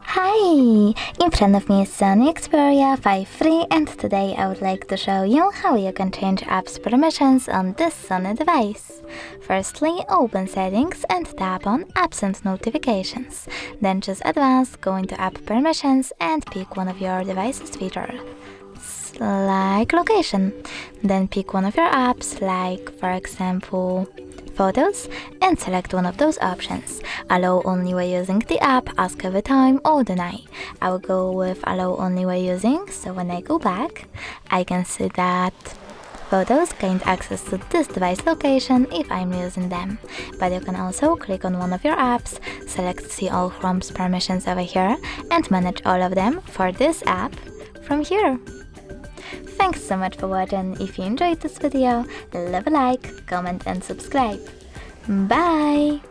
Hi! In front of me is SONY Xperia 5.3 and today I would like to show you how you can change apps permissions on this Sony device. Firstly, open Settings and tap on Apps and Notifications. Then choose Advanced, go into App Permissions and pick one of your device's features, like Location. Then pick one of your apps, like for example Photos, and select one of those options. Allow only while using the app, ask every time, or deny. I will go with allow only while using, so when I go back, I can see that Photos gained access to this device location if I'm using them. But you can also click on one of your apps, select See all Chrome's permissions over here, and manage all of them for this app from here. Thanks so much for watching. If you enjoyed this video, leave a like, comment and subscribe. Bye!